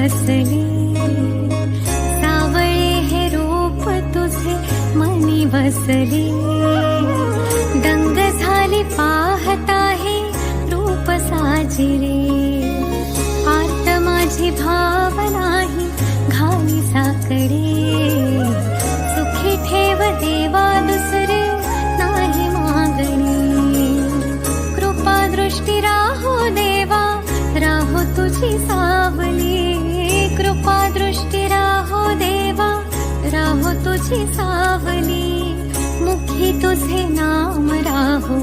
बसले, सावळे हे रूप तुझे मनी बसले, दंग झाली पाहता हे रूप साजिरे, आत माझी भावनाही घाली साकडे, सुखी ठेव देवा दुसरे नाही मागणे, कृपा दृष्टी राहो देवा राहो तुझी सावली, कृपा दृष्टी राहो देवा राहो तुझी सावली, मुखी तुझे नाम राहो